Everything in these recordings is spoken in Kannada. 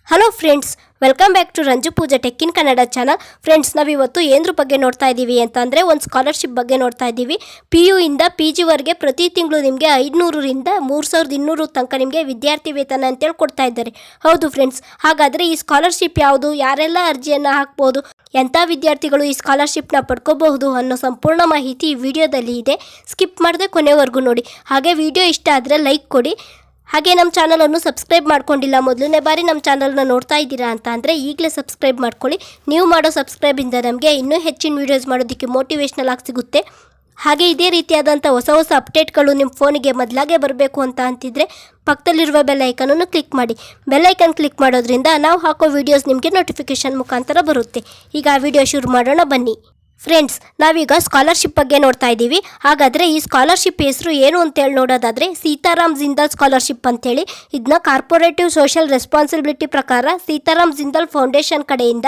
Hello friends, welcome back to Ranju Pooja tech in Kannada channel. Friends, ನಾವಿವತ್ತು ಏನರ ಬಗ್ಗೆ ನೋಡ್ತಾ ಇದ್ದೀವಿ ಅಂತಂದರೆ ಒಂದು ಸ್ಕಾಲರ್ಶಿಪ್ ಬಗ್ಗೆ ನೋಡ್ತಾ ಇದ್ದೀವಿ. PU ಇಂದ PG ವರೆಗೆ ಪ್ರತಿ ತಿಂಗಳು ನಿಮಗೆ 500ರಿಂದ 3200 ತನಕ ನಿಮಗೆ ವಿದ್ಯಾರ್ಥಿ ವೇತನ ಅಂತೇಳಿ ಕೊಡ್ತಾ ಇದ್ದಾರೆ. ಹೌದು ಫ್ರೆಂಡ್ಸ್, ಹಾಗಾದರೆ ಈ ಸ್ಕಾಲರ್ಶಿಪ್ ಯಾವುದು, ಯಾರೆಲ್ಲ ಅರ್ಜಿಯನ್ನು ಹಾಕ್ಬೋದು, ಎಂಥ ವಿದ್ಯಾರ್ಥಿಗಳು ಈ ಸ್ಕಾಲರ್ಶಿಪ್ನ ಪಡ್ಕೋಬಹುದು ಅನ್ನೋ ಸಂಪೂರ್ಣ ಮಾಹಿತಿ ಈ ವಿಡಿಯೋದಲ್ಲಿ ಇದೆ. ಸ್ಕಿಪ್ ಮಾಡದೆ ಕೊನೆವರೆಗೂ ನೋಡಿ. ಹಾಗೆ ವಿಡಿಯೋ ಇಷ್ಟ ಆದರೆ ಲೈಕ್ ಕೊಡಿ. ಹಾಗೆ ನಮ್ಮ ಚಾನಲನ್ನು ಸಬ್ಸ್ಕ್ರೈಬ್ ಮಾಡ್ಕೊಂಡಿಲ್ಲ, ಮೊದಲನೇ ಬಾರಿ ನಮ್ಮ ಚಾನಲ್ನ ನೋಡ್ತಾ ಇದ್ದೀರಾ ಅಂತ ಅಂದರೆ ಈಗಲೇ ಸಬ್ಸ್ಕ್ರೈಬ್ ಮಾಡ್ಕೊಳ್ಳಿ. ನೀವು ಮಾಡೋ ಸಬ್ಸ್ಕ್ರೈಬಿಂದ ನಮಗೆ ಇನ್ನೂ ಹೆಚ್ಚಿನ ವೀಡಿಯೋಸ್ ಮಾಡೋದಕ್ಕೆ ಮೋಟಿವೇಶ್ನಲ್ ಆಗಿ ಸಿಗುತ್ತೆ. ಹಾಗೆ ಇದೇ ರೀತಿಯಾದಂಥ ಹೊಸ ಅಪ್ಡೇಟ್ಗಳು ನಿಮ್ಮ ಫೋನಿಗೆ ಮೊದಲಾಗೆ ಬರಬೇಕು ಅಂತ ಅಂತಿದ್ರೆ ಪಕ್ಕದಲ್ಲಿರುವ ಬೆಲ್ ಐಕನನ್ನು ಕ್ಲಿಕ್ ಮಾಡಿ. ಬೆಲ್ ಐಕನ್ ಕ್ಲಿಕ್ ಮಾಡೋದ್ರಿಂದ ನಾವು ಹಾಕೋ ವೀಡಿಯೋಸ್ ನಿಮಗೆ ನೋಟಿಫಿಕೇಷನ್ ಮುಖಾಂತರ ಬರುತ್ತೆ. ಈಗ ಆ ವಿಡಿಯೋ ಶುರು ಮಾಡೋಣ ಬನ್ನಿ. ಫ್ರೆಂಡ್ಸ್, ನಾವೀಗ ಸ್ಕಾಲರ್ಶಿಪ್ ಬಗ್ಗೆ ನೋಡ್ತಾ ಇದ್ದೀವಿ. ಹಾಗಾದರೆ ಈ ಸ್ಕಾಲರ್ಶಿಪ್ ಹೆಸರು ಏನು ಅಂತೇಳಿ ನೋಡೋದಾದರೆ ಸೀತಾರಾಮ್ ಜಿಂದಾಲ್ ಸ್ಕಾಲರ್ಶಿಪ್ ಅಂತೇಳಿ. ಇದನ್ನ ಕಾರ್ಪೊರೇಟಿವ್ ಸೋಷಿಯಲ್ ರೆಸ್ಪಾನ್ಸಿಬಿಲಿಟಿ ಪ್ರಕಾರ ಸೀತಾರಾಮ್ ಜಿಂದಾಲ್ ಫೌಂಡೇಶನ್ ಕಡೆಯಿಂದ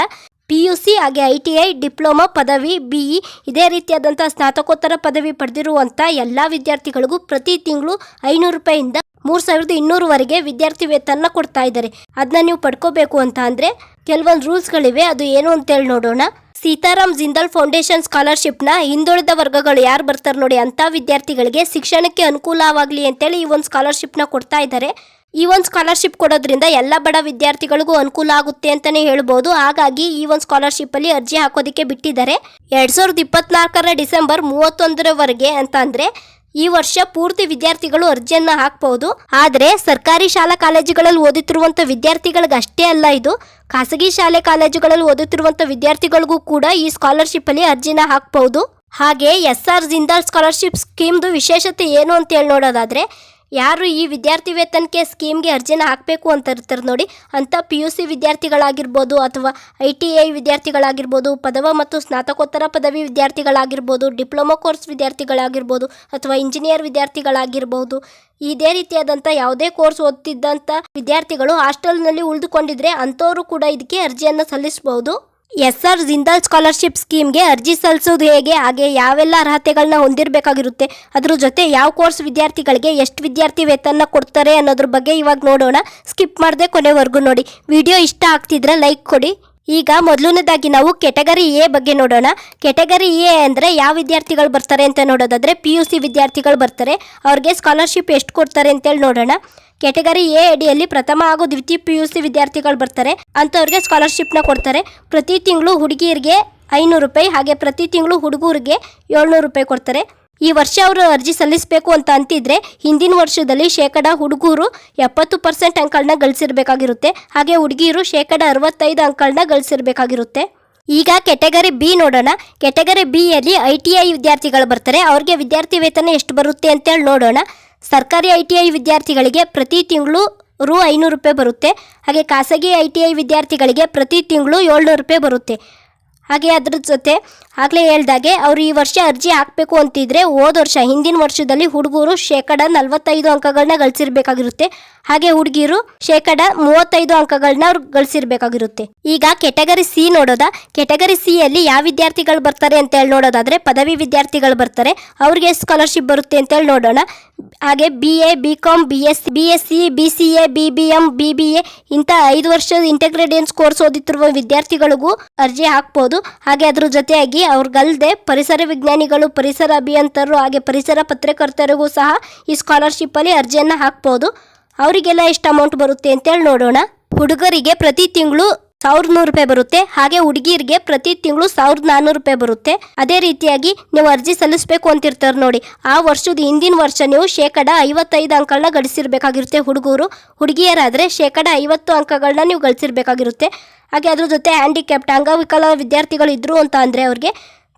PUC ಹಾಗೆ ITI ಡಿಪ್ಲೊಮಾ ಪದವಿ BE ಇದೇ ರೀತಿಯಾದಂಥ ಸ್ನಾತಕೋತ್ತರ ಪದವಿ ಪಡೆದಿರುವಂಥ ಎಲ್ಲ ವಿದ್ಯಾರ್ಥಿಗಳಿಗೂ ಪ್ರತಿ ತಿಂಗಳು 500 ರೂಪಾಯಿಂದ 3200ವರೆಗೆ ವಿದ್ಯಾರ್ಥಿ ವೇತನ ಕೊಡ್ತಾ ಇದ್ದಾರೆ. ಅದನ್ನ ನೀವು ಪಡ್ಕೋಬೇಕು ಅಂತ ಅಂದರೆ ಕೆಲವೊಂದು ರೂಲ್ಸ್ಗಳಿವೆ. ಅದು ಏನು ಅಂತೇಳಿ ನೋಡೋಣ. ಸೀತಾರಾಮ್ ಜಿಂದಾಲ್ ಫೌಂಡೇಶನ್ ಸ್ಕಾಲರ್ಶಿಪ್ನ ಹಿಂದುಳಿದ ವರ್ಗಗಳು ಯಾರು ಬರ್ತಾರೆ ನೋಡಿ, ಅಂಥ ವಿದ್ಯಾರ್ಥಿಗಳಿಗೆ ಶಿಕ್ಷಣಕ್ಕೆ ಅನುಕೂಲವಾಗಲಿ ಅಂತೇಳಿ ಈ ಒಂದು ಸ್ಕಾಲರ್ಶಿಪ್ನ ಕೊಡ್ತಾ ಇದ್ದಾರೆ. ಈ ಒಂದು ಸ್ಕಾಲರ್ಶಿಪ್ ಕೊಡೋದ್ರಿಂದ ಎಲ್ಲ ಬಡ ವಿದ್ಯಾರ್ಥಿಗಳಿಗೂ ಅನುಕೂಲ ಆಗುತ್ತೆ ಅಂತಲೇ ಹೇಳ್ಬೋದು. ಹಾಗಾಗಿ ಈ ಒಂದು ಸ್ಕಾಲರ್ಶಿಪ್ಪಲ್ಲಿ ಅರ್ಜಿ ಹಾಕೋದಕ್ಕೆ ಬಿಟ್ಟಿದ್ದಾರೆ. 2024 ಡಿಸೆಂಬರ್ 31ರವರೆಗೆ ಅಂತ ಅಂದರೆ ಈ ವರ್ಷ ಪೂರ್ತಿ ವಿದ್ಯಾರ್ಥಿಗಳು ಅರ್ಜಿಯನ್ನು ಹಾಕಬಹುದು. ಆದರೆ ಸರ್ಕಾರಿ ಶಾಲಾ ಕಾಲೇಜುಗಳಲ್ಲಿ ಓದುತ್ತಿರುವಂಥ ವಿದ್ಯಾರ್ಥಿಗಳಿಗೆ ಅಷ್ಟೇ ಅಲ್ಲ, ಇದು ಖಾಸಗಿ ಶಾಲೆ ಕಾಲೇಜುಗಳಲ್ಲಿ ಓದುತ್ತಿರುವಂಥ ವಿದ್ಯಾರ್ಥಿಗಳಿಗೂ ಕೂಡ ಈ ಸ್ಕಾಲರ್ಶಿಪ್ ಅಲ್ಲಿ ಅರ್ಜಿನ ಹಾಕಬಹುದು. ಹಾಗೆ SR ಜಿಂದಾಲ್ ಸ್ಕಾಲರ್ಶಿಪ್ ಸ್ಕೀಮ್ದು ವಿಶೇಷತೆ ಏನು ಅಂತ ಹೇಳಿ ನೋಡೋದಾದ್ರೆ, ಯಾರು ಈ ವಿದ್ಯಾರ್ಥಿ ವೇತನಕ್ಕೆ ಸ್ಕೀಮ್ಗೆ ಅರ್ಜಿನ ಹಾಕಬೇಕು ಅಂತ ಇರ್ತಾರೆ ನೋಡಿ, ಅಂಥ PUC ವಿದ್ಯಾರ್ಥಿಗಳಾಗಿರ್ಬೋದು ಅಥವಾ ITI ವಿದ್ಯಾರ್ಥಿಗಳಾಗಿರ್ಬೋದು, ಪದವ ಮತ್ತು ಸ್ನಾತಕೋತ್ತರ ಪದವಿ ವಿದ್ಯಾರ್ಥಿಗಳಾಗಿರ್ಬೋದು, ಡಿಪ್ಲೊಮಾ ಕೋರ್ಸ್ ವಿದ್ಯಾರ್ಥಿಗಳಾಗಿರ್ಬೋದು ಅಥವಾ ಇಂಜಿನಿಯರ್ ವಿದ್ಯಾರ್ಥಿಗಳಾಗಿರ್ಬೋದು, ಇದೇ ರೀತಿಯಾದಂಥ ಯಾವುದೇ ಕೋರ್ಸ್ ಓದ್ತಿದ್ದಂಥ ವಿದ್ಯಾರ್ಥಿಗಳು ಹಾಸ್ಟೆಲ್ನಲ್ಲಿ ಉಳಿದುಕೊಂಡಿದ್ರೆ ಅಂಥವರು ಕೂಡ ಇದಕ್ಕೆ ಅರ್ಜಿಯನ್ನು ಸಲ್ಲಿಸಬಹುದು. SR ಜಿಂದಾಲ್ ಸ್ಕಾಲರ್ಶಿಪ್ ಸ್ಕೀಮ್ಗೆ ಅರ್ಜಿ ಸಲ್ಲಿಸೋದು ಹೇಗೆ, ಹಾಗೆ ಯಾವೆಲ್ಲ ಅರ್ಹತೆಗಳನ್ನ ಹೊಂದಿರಬೇಕಾಗಿರುತ್ತೆ, ಅದ್ರ ಜೊತೆ ಯಾವ ಕೋರ್ಸ್ ವಿದ್ಯಾರ್ಥಿಗಳಿಗೆ ಎಷ್ಟು ವಿದ್ಯಾರ್ಥಿ ವೇತನ ಕೊಡ್ತಾರೆ ಅನ್ನೋದ್ರ ಬಗ್ಗೆ ಇವಾಗ ನೋಡೋಣ. ಸ್ಕಿಪ್ ಮಾಡದೆ ಕೊನೆವರೆಗೂ ನೋಡಿ. ವಿಡಿಯೋ ಇಷ್ಟ ಆಗ್ತಿದ್ರೆ ಲೈಕ್ ಕೊಡಿ. ಈಗ ಮೊದಲನೇದಾಗಿ ನಾವು ಕೆಟಗರಿ A ಬಗ್ಗೆ ನೋಡೋಣ. ಕೆಟಗರಿ A ಅಂದರೆ ಯಾವ ವಿದ್ಯಾರ್ಥಿಗಳು ಬರ್ತಾರೆ ಅಂತ ನೋಡೋದಾದರೆ PUC ವಿದ್ಯಾರ್ಥಿಗಳು ಬರ್ತಾರೆ. ಅವ್ರಿಗೆ ಸ್ಕಾಲರ್ಶಿಪ್ ಎಷ್ಟು ಕೊಡ್ತಾರೆ ಅಂತೇಳಿ ನೋಡೋಣ. ಕೆಟಗರಿ A ಅಡಿಯಲ್ಲಿ ಪ್ರಥಮ ಹಾಗೂ ದ್ವಿತೀಯ PUC ವಿದ್ಯಾರ್ಥಿಗಳು ಬರ್ತಾರೆ. ಅಂಥವ್ರಿಗೆ ಸ್ಕಾಲರ್ಶಿಪ್ನ ಕೊಡ್ತಾರೆ. ಪ್ರತಿ ತಿಂಗಳು ಹುಡುಗಿಯರಿಗೆ 500 ರೂಪಾಯಿ, ಹಾಗೆ ಪ್ರತಿ ತಿಂಗಳು ಹುಡುಗರಿಗೆ 700 ರೂಪಾಯಿ ಕೊಡ್ತಾರೆ. ಈ ವರ್ಷ ಅವರು ಅರ್ಜಿ ಸಲ್ಲಿಸಬೇಕು ಅಂತ ಅಂತಿದ್ರೆ ಹಿಂದಿನ ವರ್ಷದಲ್ಲಿ ಹುಡುಗರು 70% ಅಂಕಗಳನ್ನ ಗಳಿಸಿರ್ಬೇಕಾಗಿರುತ್ತೆ, ಹಾಗೆ ಹುಡುಗಿಯರು 65% ಅಂಕಗಳನ್ನ ಗಳಿಸಿರ್ಬೇಕಾಗಿರುತ್ತೆ. ಈಗ ಕೆಟಗರಿ B ನೋಡೋಣ. ಕೆಟಗರಿ B ಯಲ್ಲಿ ITI ವಿದ್ಯಾರ್ಥಿಗಳು ಬರ್ತಾರೆ. ಅವ್ರಿಗೆ ವಿದ್ಯಾರ್ಥಿ ವೇತನ ಎಷ್ಟು ಬರುತ್ತೆ ಅಂತೇಳಿ ನೋಡೋಣ. ಸರ್ಕಾರಿ ITI ವಿದ್ಯಾರ್ಥಿಗಳಿಗೆ ಪ್ರತಿ ತಿಂಗಳು ರು 500 ರೂಪಾಯಿ ಬರುತ್ತೆ. ಹಾಗೆ ಖಾಸಗಿ ITI ವಿದ್ಯಾರ್ಥಿಗಳಿಗೆ ಪ್ರತಿ ತಿಂಗಳು 700 ರೂಪಾಯಿ ಬರುತ್ತೆ. ಹಾಗೆ ಅದ್ರ ಜೊತೆ ಆಗಲೇ ಹೇಳ್ದಾಗೆ ಅವರು ಈ ವರ್ಷ ಅರ್ಜಿ ಹಾಕಬೇಕು ಅಂತಿದ್ರೆ ಹೋದ ವರ್ಷ ಹಿಂದಿನ ವರ್ಷದಲ್ಲಿ ಹುಡುಗರು 45% ಅಂಕಗಳನ್ನ ಗಳಿಸಿರ್ಬೇಕಾಗಿರುತ್ತೆ, ಹಾಗೆ ಹುಡುಗಿರು 35% ಅಂಕಗಳನ್ನ ಅವ್ರು ಗಳಿಸಿರ್ಬೇಕಾಗಿರುತ್ತೆ. ಈಗ ಕೆಟಗರಿ C ನೋಡೋದ. ಕೆಟಗರಿ C ಯಲ್ಲಿ ಯಾವ ವಿದ್ಯಾರ್ಥಿಗಳು ಬರ್ತಾರೆ ಅಂತ ಹೇಳಿ ನೋಡೋದಾದ್ರೆ ಪದವಿ ವಿದ್ಯಾರ್ಥಿಗಳು ಬರ್ತಾರೆ. ಅವ್ರಿಗೆ ಸ್ಕಾಲರ್ಶಿಪ್ ಬರುತ್ತೆ ಅಂತೇಳಿ ನೋಡೋಣ. ಹಾಗೆ BA, BCom, BSc, BCA, BBM, BBA ಇಂಥ 5 ವರ್ಷದ ಇಂಟಿಗ್ರೇಟೆಡ್ ಕೋರ್ಸ್ ಓದುತ್ತಿರುವ ವಿದ್ಯಾರ್ಥಿಗಳಿಗೂ ಅರ್ಜಿ ಹಾಕ್ಬೋದು. ಹಾಗೆ ಅದ್ರ ಜೊತೆಯಾಗಿ ಅವ್ರಿಗಲ್ಲದೆ ಪರಿಸರ ವಿಜ್ಞಾನಿಗಳು, ಪರಿಸರ ಅಭಿಯಂತರರು, ಹಾಗೆ ಪರಿಸರ ಪತ್ರಕರ್ತರಿಗೂ ಸಹ ಈ ಸ್ಕಾಲರ್ಶಿಪ್ ಅಲ್ಲಿ ಅರ್ಜಿಯನ್ನು ಹಾಕ್ಬೋದು. ಅವರಿಗೆಲ್ಲ ಎಷ್ಟು ಅಮೌಂಟ್ ಬರುತ್ತೆ ಅಂತೇಳಿ ನೋಡೋಣ. ಹುಡುಗರಿಗೆ ಪ್ರತಿ ತಿಂಗಳು 1100 ರೂಪಾಯಿ ಬರುತ್ತೆ, ಹಾಗೆ ಹುಡುಗಿಯರಿಗೆ ಪ್ರತಿ ತಿಂಗಳು 1400 ರೂಪಾಯಿ ಬರುತ್ತೆ. ಅದೇ ರೀತಿಯಾಗಿ ನೀವು ಅರ್ಜಿ ಸಲ್ಲಿಸಬೇಕು ಅಂತಿರ್ತಾರೆ ನೋಡಿ, ಆ ವರ್ಷದ ಹಿಂದಿನ ವರ್ಷ ನೀವು 55% ಅಂಕಗಳನ್ನ ಗಳಿಸಿರ್ಬೇಕಾಗಿರುತ್ತೆ ಹುಡುಗರು. ಹುಡುಗಿಯರಾದರೆ 50% ಅಂಕಗಳನ್ನ ನೀವು ಗಳಿಸಿರ್ಬೇಕಾಗಿರುತ್ತೆ. ಹಾಗೆ ಅದ್ರ ಜೊತೆ ಹ್ಯಾಂಡಿಕ್ಯಾಪ್ಟ್ ಅಂಗವಿಕಲ ವಿದ್ಯಾರ್ಥಿಗಳು ಇದ್ರು ಅಂತ ಅಂದರೆ ಅವ್ರಿಗೆ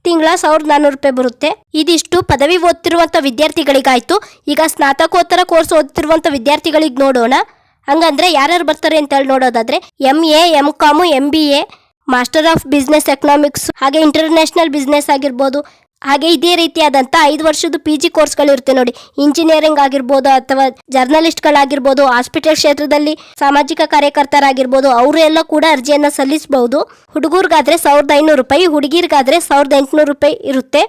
ತಿಂಗಳ 1400 ರೂಪಾಯಿ ಬರುತ್ತೆ. ಇದಿಷ್ಟು ಪದವಿ ಓದ್ತಿರುವಂಥ ವಿದ್ಯಾರ್ಥಿಗಳಿಗಾಯ್ತು. ಈಗ ಸ್ನಾತಕೋತ್ತರ ಕೋರ್ಸ್ ಓದ್ತಿರುವಂಥ ವಿದ್ಯಾರ್ಥಿಗಳಿಗೆ ನೋಡೋಣ. ಹಂಗಂದ್ರೆ ಯಾರ್ಯಾರು ಬರ್ತಾರೆ ಅಂತ ಹೇಳಿ ನೋಡೋದಾದ್ರೆ MA, MCom, MBA, master of business economics, ಹಾಗೆ ಇಂಟರ್ನ್ಯಾಷನಲ್ ಬಿಸ್ನೆಸ್ ಆಗಿರ್ಬೋದು, ಹಾಗೆ ಇದೇ ರೀತಿಯಾದಂಥ 5 ವರ್ಷದ PG ಕೋರ್ಸ್ಗಳಿರುತ್ತೆ ನೋಡಿ. ಇಂಜಿನಿಯರಿಂಗ್ ಆಗಿರ್ಬೋದು ಅಥವಾ ಜರ್ನಲಿಸ್ಟ್ಗಳಾಗಿರ್ಬೋದು, ಹಾಸ್ಪಿಟಲ್ ಕ್ಷೇತ್ರದಲ್ಲಿ ಸಾಮಾಜಿಕ ಕಾರ್ಯಕರ್ತರಾಗಿರ್ಬೋದು, ಅವರೆಲ್ಲ ಕೂಡ ಅರ್ಜಿಯನ್ನು ಸಲ್ಲಿಸಬಹುದು. ಹುಡುಗರಿಗಾದ್ರೆ 1500 ರೂಪಾಯಿ, ಹುಡುಗಿರಿಗಾದ್ರೆ 1800 ರೂಪಾಯಿ ಇರುತ್ತೆ.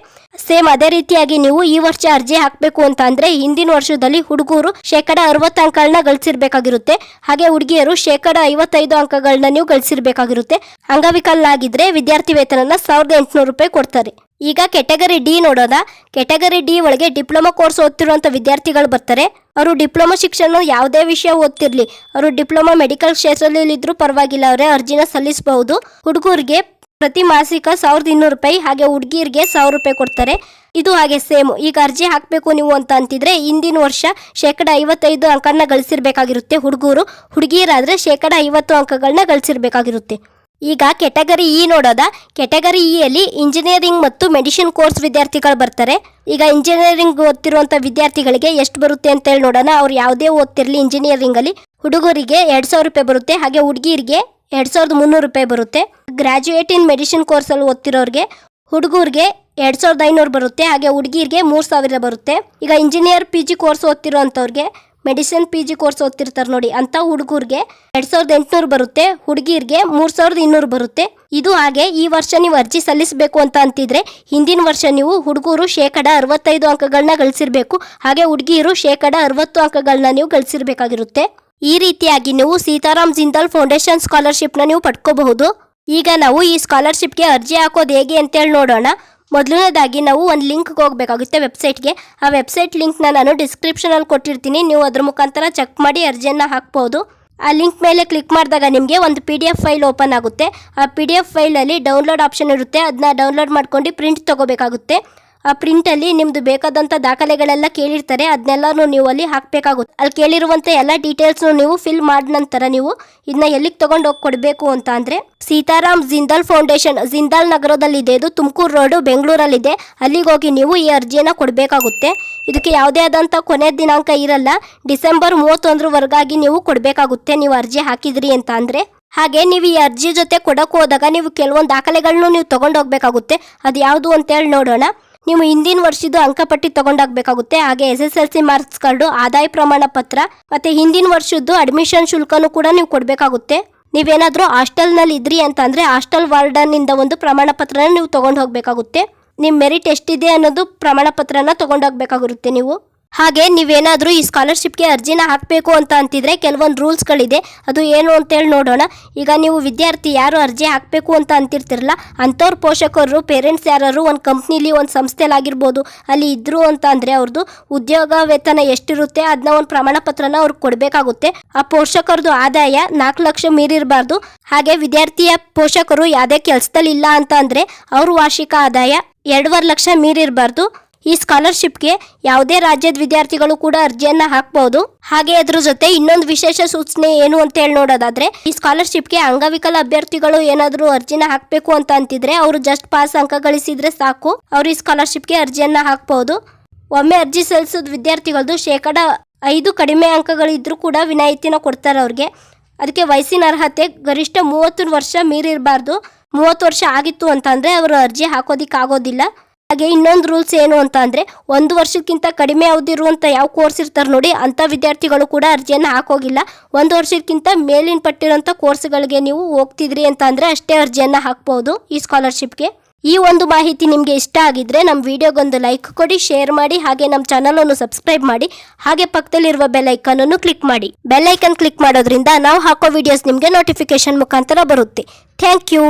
ಸೇಮ್ ಅದೇ ರೀತಿಯಾಗಿ ನೀವು ಈ ವರ್ಷ ಅರ್ಜಿ ಹಾಕಬೇಕು ಅಂತ ಅಂದ್ರೆ ಹಿಂದಿನ ವರ್ಷದಲ್ಲಿ ಹುಡುಗರು 60% ಅಂಕಗಳನ್ನ ಗಳಿಸಿರ್ಬೇಕಾಗಿರುತ್ತೆ. ಹಾಗೆ ಹುಡುಗಿಯರು 55% ಅಂಕಗಳನ್ನ ನೀವು ಗಳಿಸಿರ್ಬೇಕಾಗಿರುತ್ತೆ. ಅಂಗವಿಕಲನಾಗಿದ್ರೆ ವಿದ್ಯಾರ್ಥಿ ವೇತನನ 1800 ರೂಪಾಯಿ ಕೊಡ್ತಾರೆ. ಈಗ ಕೆಟಗರಿ ಡಿ ನೋಡೋಣ. ಕೆಟಗರಿ ಡಿ ಒಳಗೆ ಡಿಪ್ಲೊಮಾ ಕೋರ್ಸ್ ಓದ್ತಿರುವಂಥ ವಿದ್ಯಾರ್ಥಿಗಳು ಬರ್ತಾರೆ. ಅವರು ಡಿಪ್ಲೊಮಾ ಶಿಕ್ಷಣ ಯಾವುದೇ ವಿಷಯ ಓದ್ತಿರ್ಲಿ, ಅವರು ಡಿಪ್ಲೊಮಾ ಮೆಡಿಕಲ್ ಕ್ಷೇತ್ರದಲ್ಲಿ ಇದ್ರೂ ಪರವಾಗಿಲ್ಲ, ಅವರೇ ಅರ್ಜಿನ ಸಲ್ಲಿಸಬಹುದು. ಹುಡುಗರಿಗೆ ಪ್ರತಿ ಮಾಸಿಕ 1200 ರೂಪಾಯಿ, ಹಾಗೆ ಹುಡುಗಿರಿಗೆ 1000 ರೂಪಾಯಿ ಕೊಡ್ತಾರೆ. ಇದು ಹಾಗೆ ಸೇಮ್. ಈಗ ಅರ್ಜಿ ಹಾಕಬೇಕು ನೀವು ಅಂತ ಅಂತಿದ್ರೆ ಹಿಂದಿನ ವರ್ಷ 55% ಅಂಕಗಳನ್ನ ಗಳಿಸಿರ್ಬೇಕಾಗಿರುತ್ತೆ ಹುಡುಗರು. ಹುಡುಗಿಯರಾದ್ರೆ 50% ಅಂಕಗಳನ್ನ ಗಳಿಸಿರ್ಬೇಕಾಗಿರುತ್ತೆ. ಈಗ ಕೆಟಗರಿ ಇ ನೋಡೋದ. ಕೆಟಗರಿ ಇ ಅಲ್ಲಿ ಇಂಜಿನಿಯರಿಂಗ್ ಮತ್ತು ಮೆಡಿಸಿನ್ ಕೋರ್ಸ್ ವಿದ್ಯಾರ್ಥಿಗಳು ಬರ್ತಾರೆ. ಈಗ ಇಂಜಿನಿಯರಿಂಗ್ ಓದ್ತಿರುವಂಥ ವಿದ್ಯಾರ್ಥಿಗಳಿಗೆ ಎಷ್ಟು ಬರುತ್ತೆ ಅಂತ ಹೇಳಿ ನೋಡೋಣ. ಅವ್ರು ಯಾವುದೇ ಓದ್ತಿರ್ಲಿ ಇಂಜಿನಿಯರಿಂಗ್ ಅಲ್ಲಿ ಹುಡುಗರಿಗೆ 2000 ರೂಪಾಯಿ ಬರುತ್ತೆ, ಹಾಗೆ ಹುಡುಗಿರಿಗೆ 2300 ರೂಪಾಯಿ ಬರುತ್ತೆ. ಗ್ರಾಜುಯೇಟ್ ಇನ್ ಮೆಡಿಸಿನ್ ಕೋರ್ಸ್ ಅಲ್ಲಿ ಓದ್ತಿರೋರಿಗೆ ಹುಡುಗರಿಗೆ 2500 ಬರುತ್ತೆ, ಹಾಗೆ ಹುಡುಗಿರಿಗೆ 3000 ಬರುತ್ತೆ. ಈಗ ಇಂಜಿನಿಯರ್ PG ಕೋರ್ಸ್ ಓದ್ತಿರೋಂಥವ್ರಿಗೆ, ಮೆಡಿಸಿನ್ PG ಕೋರ್ಸ್ ಓದ್ತಿರ್ತಾರೆ ನೋಡಿ, ಅಂತ ಹುಡುಗರಿಗೆ 2800 ಬರುತ್ತೆ, ಹುಡುಗಿರಿಗೆ 3200 ಬರುತ್ತೆ. ಇದು ಹಾಗೆ ಈ ವರ್ಷ ನೀವು ಅರ್ಜಿ ಸಲ್ಲಿಸಬೇಕು ಅಂತ ಅಂತಿದ್ರೆ ಹಿಂದಿನ ವರ್ಷ ನೀವು ಹುಡುಗರು 65% ಅಂಕಗಳನ್ನ ಗಳಿಸಿರ್ಬೇಕು, ಹಾಗೆ ಹುಡುಗಿಯರು 60 ಅಂಕಗಳನ್ನ ನೀವು ಗಳಿಸಿರ್ಬೇಕಾಗಿರುತ್ತೆ. ಈ ರೀತಿಯಾಗಿ ನೀವು ಸೀತಾರಾಮ್ ಜಿಂದಾಲ್ ಫೌಂಡೇಶನ್ ಸ್ಕಾಲರ್ಶಿಪ್ನ ನೀವು ಪಡ್ಕೋಬಹುದು. ಈಗ ನಾವು ಈ ಸ್ಕಾಲರ್ಶಿಪ್ಗೆ ಅರ್ಜಿ ಹಾಕೋದು ಹೇಗೆ ಅಂತೇಳಿ ನೋಡೋಣ. ಮೊದಲನೇದಾಗಿ ನಾವು ಒಂದು ಲಿಂಕ್ಗೆ ಹೋಗಬೇಕಾಗುತ್ತೆ, ವೆಬ್ಸೈಟ್ಗೆ. ಆ ವೆಬ್ಸೈಟ್ ಲಿಂಕ್ನ ನಾನು ಡಿಸ್ಕ್ರಿಪ್ಷನಲ್ಲಿ ಕೊಟ್ಟಿರ್ತೀನಿ, ನೀವು ಅದ್ರ ಮುಖಾಂತರ ಚೆಕ್ ಮಾಡಿ ಅರ್ಜಿಯನ್ನು ಹಾಕ್ಬೋದು. ಆ ಲಿಂಕ್ ಮೇಲೆ ಕ್ಲಿಕ್ ಮಾಡಿದಾಗ ನಿಮಗೆ ಒಂದು PDF ಫೈಲ್ ಓಪನ್ ಆಗುತ್ತೆ. ಆ PDF ಫೈಲಲ್ಲಿ ಡೌನ್ಲೋಡ್ ಆಪ್ಷನ್ ಇರುತ್ತೆ, ಅದನ್ನ ಡೌನ್ಲೋಡ್ ಮಾಡ್ಕೊಂಡು ಪ್ರಿಂಟ್ ತೊಗೋಬೇಕಾಗುತ್ತೆ. ಆ ಪ್ರಿಂಟಲ್ಲಿ ನಿಮ್ಮದು ಬೇಕಾದಂಥ ದಾಖಲೆಗಳೆಲ್ಲ ಕೇಳಿರ್ತಾರೆ, ಅದನ್ನೆಲ್ಲನೂ ನೀವು ಅಲ್ಲಿ ಹಾಕಬೇಕಾಗುತ್ತೆ. ಅಲ್ಲಿ ಕೇಳಿರುವಂಥ ಎಲ್ಲ ಡೀಟೇಲ್ಸ್ನು ನೀವು ಫಿಲ್ ಮಾಡಿದ ನಂತರ ನೀವು ಇದನ್ನ ಎಲ್ಲಿಗೆ ತೊಗೊಂಡು ಹೋಗಿ ಕೊಡಬೇಕು ಅಂತ ಅಂದರೆ ಸೀತಾರಾಮ್ ಜಿಂದಾಲ್ ಫೌಂಡೇಶನ್, ಜಿಂದಾಲ್ ನಗರದಲ್ಲಿದೆ, ಇದು ತುಮಕೂರು ರೋಡು ಬೆಂಗಳೂರಲ್ಲಿದೆ. ಅಲ್ಲಿಗೆ ಹೋಗಿ ನೀವು ಈ ಅರ್ಜಿಯನ್ನು ಕೊಡಬೇಕಾಗುತ್ತೆ. ಇದಕ್ಕೆ ಯಾವುದೇ ಆದಂಥ ಕೊನೆ ದಿನಾಂಕ ಇರಲ್ಲ, ಡಿಸೆಂಬರ್ 31ರವರೆಗಾಗಿ ನೀವು ಕೊಡಬೇಕಾಗುತ್ತೆ ನೀವು ಅರ್ಜಿ ಹಾಕಿದ್ರಿ ಅಂತ ಅಂದರೆ. ಹಾಗೆ ನೀವು ಈ ಅರ್ಜಿ ಜೊತೆ ಕೊಡೋಕೆ ಹೋದಾಗ ನೀವು ಕೆಲವೊಂದು ದಾಖಲೆಗಳನ್ನು ನೀವು ತೊಗೊಂಡು ಹೋಗಬೇಕಾಗುತ್ತೆ. ಅದು ಯಾವುದು ಅಂತೇಳಿ ನೋಡೋಣ. ನೀವು ಹಿಂದಿನ ವರ್ಷದ ಅಂಕಪಟ್ಟಿ ತಗೊಂಡೋಗ್ಬೇಕಾಗುತ್ತೆ, ಹಾಗೆ SSLC ಮಾರ್ಕ್ಸ್ ಕಾರ್ಡು, ಆದಾಯ ಪ್ರಮಾಣ ಪತ್ರ, ಮತ್ತೆ ಹಿಂದಿನ ವರ್ಷದ್ದು ಅಡ್ಮಿಷನ್ ಶುಲ್ಕನೂ ಕೂಡ ನೀವು ಕೊಡಬೇಕಾಗುತ್ತೆ. ನೀವೇನಾದರೂ ಹಾಸ್ಟೆಲ್ನಲ್ಲಿ ಇದ್ರಿ ಅಂತ ಅಂದರೆ ಹಾಸ್ಟೆಲ್ ವಾರ್ಡನ್ನಿಂದ ಒಂದು ಪ್ರಮಾಣ ಪತ್ರನ ನೀವು ತೊಗೊಂಡು ಹೋಗಬೇಕಾಗುತ್ತೆ. ನಿಮ್ಮ ಮೆರಿಟ್ ಎಷ್ಟಿದೆ ಅನ್ನೋದು ಪ್ರಮಾಣ ಪತ್ರನ ತೊಗೊಂಡು ಹೋಗಬೇಕಾಗಿರುತ್ತೆ ನೀವು. ಹಾಗೆ ನೀವೇನಾದರೂ ಈ ಸ್ಕಾಲರ್ಶಿಪ್ಗೆ ಅರ್ಜಿನ ಹಾಕಬೇಕು ಅಂತ ಅಂತಿದ್ರೆ ಕೆಲವೊಂದು ರೂಲ್ಸ್ಗಳಿದೆ, ಅದು ಏನು ಅಂತೇಳಿ ನೋಡೋಣ. ಈಗ ನೀವು ವಿದ್ಯಾರ್ಥಿ ಯಾರು ಅರ್ಜಿ ಹಾಕಬೇಕು ಅಂತ ಅಂತಿರ್ತಿರಲ್ಲ, ಅಂಥವ್ರ ಪೋಷಕರು, ಪೇರೆಂಟ್ಸ್ ಯಾರು ಒಂದು ಕಂಪ್ನಿಲಿ, ಒಂದು ಸಂಸ್ಥೆಲಾಗಿರ್ಬೋದು ಅಲ್ಲಿ ಇದ್ರು ಅಂತ ಅಂದರೆ ಅವ್ರದ್ದು ಉದ್ಯೋಗ ವೇತನ ಎಷ್ಟಿರುತ್ತೆ ಅದನ್ನ ಒಂದು ಪ್ರಮಾಣ ಪತ್ರನ ಅವ್ರಿಗೆ ಕೊಡಬೇಕಾಗುತ್ತೆ. ಆ ಪೋಷಕರದು ಆದಾಯ 4 ಲಕ್ಷ ಮೀರಿರಬಾರ್ದು. ಹಾಗೆ ವಿದ್ಯಾರ್ಥಿಯ ಪೋಷಕರು ಯಾವುದೇ ಕೆಲಸದಲ್ಲಿ ಇಲ್ಲ ಅಂತ ಅಂದರೆ ಅವ್ರ ವಾರ್ಷಿಕ ಆದಾಯ 2.5 ಲಕ್ಷ ಮೀರಿರಬಾರ್ದು. ಈ ಸ್ಕಾಲರ್ಶಿಪ್ಗೆ ಯಾವುದೇ ರಾಜ್ಯದ ವಿದ್ಯಾರ್ಥಿಗಳು ಕೂಡ ಅರ್ಜಿಯನ್ನ ಹಾಕಬಹುದು. ಹಾಗೆ ಅದ್ರ ಜೊತೆ ಇನ್ನೊಂದು ವಿಶೇಷ ಸೂಚನೆ ಏನು ಅಂತ ಹೇಳಿ ನೋಡೋದಾದ್ರೆ, ಈ ಸ್ಕಾಲರ್ಶಿಪ್ಗೆ ಅಂಗವಿಕಲ ಅಭ್ಯರ್ಥಿಗಳು ಏನಾದರೂ ಅರ್ಜಿನ ಹಾಕಬೇಕು ಅಂತ ಅಂತಿದ್ರೆ ಅವರು ಜಸ್ಟ್ ಪಾಸ್ ಅಂಕ ಗಳಿಸಿದ್ರೆ ಸಾಕು, ಅವರು ಈ ಸ್ಕಾಲರ್ಶಿಪ್ಗೆ ಅರ್ಜಿಯನ್ನ ಹಾಕಬಹುದು. ಒಮ್ಮೆ ಅರ್ಜಿ ಸಲ್ಲಿಸಿದ ವಿದ್ಯಾರ್ಥಿಗಳದ್ದು 5% ಕಡಿಮೆ ಅಂಕಗಳಿದ್ರೂ ಕೂಡ ವಿನಾಯಿತಿನ ಕೊಡ್ತಾರೆ ಅವ್ರಿಗೆ. ಅದಕ್ಕೆ ವಯಸ್ಸಿನ ಅರ್ಹತೆ ಗರಿಷ್ಠ 30 ವರ್ಷ ಮೀರಿರಬಾರ್ದು. 30 ವರ್ಷ ಆಗಿತ್ತು ಅಂತಂದರೆ ಅವರು ಅರ್ಜಿ ಹಾಕೋದಿಕ್ಕೆ ಆಗೋದಿಲ್ಲ. ಹಾಗೆ ಇನ್ನೊಂದು ರೂಲ್ಸ್ ಏನು ಅಂತ ಅಂದರೆ 1 ವರ್ಷಕ್ಕಿಂತ ಕಡಿಮೆ ಅವಧಿರುವಂಥ ಯಾವ ಕೋರ್ಸ್ ಇರ್ತಾರೆ ನೋಡಿ, ಅಂಥ ವಿದ್ಯಾರ್ಥಿಗಳು ಕೂಡ ಅರ್ಜಿಯನ್ನು ಹಾಕೋಗಿಲ್ಲ. 1 ವರ್ಷಕ್ಕಿಂತ ಮೇಲಿನ ಪಟ್ಟಿರೋಂಥ ಕೋರ್ಸ್ಗಳಿಗೆ ನೀವು ಹೋಗ್ತಿದ್ರಿ ಅಂತ ಅಂದರೆ ಅಷ್ಟೇ ಅರ್ಜಿಯನ್ನು ಹಾಕ್ಬೋದು ಈ ಸ್ಕಾಲರ್ಶಿಪ್ಗೆ. ಈ ಒಂದು ಮಾಹಿತಿ ನಿಮಗೆ ಇಷ್ಟ ಆಗಿದ್ರೆ ನಮ್ಮ ವಿಡಿಯೋಗೊಂದು ಲೈಕ್ ಕೊಡಿ, ಶೇರ್ ಮಾಡಿ, ಹಾಗೆ ನಮ್ಮ ಚಾನಲನ್ನು ಸಬ್ಸ್ಕ್ರೈಬ್ ಮಾಡಿ, ಹಾಗೆ ಪಕ್ಕದಲ್ಲಿರುವ ಬೆಲ್ ಐಕನನ್ನು ಕ್ಲಿಕ್ ಮಾಡಿ. ಬೆಲ್ ಐಕನ್ ಕ್ಲಿಕ್ ಮಾಡೋದ್ರಿಂದ ನಾವು ಹಾಕೋ ವಿಡಿಯೋಸ್ ನಿಮಗೆ ನೋಟಿಫಿಕೇಶನ್ ಮುಖಾಂತರ ಬರುತ್ತೆ. Thank you.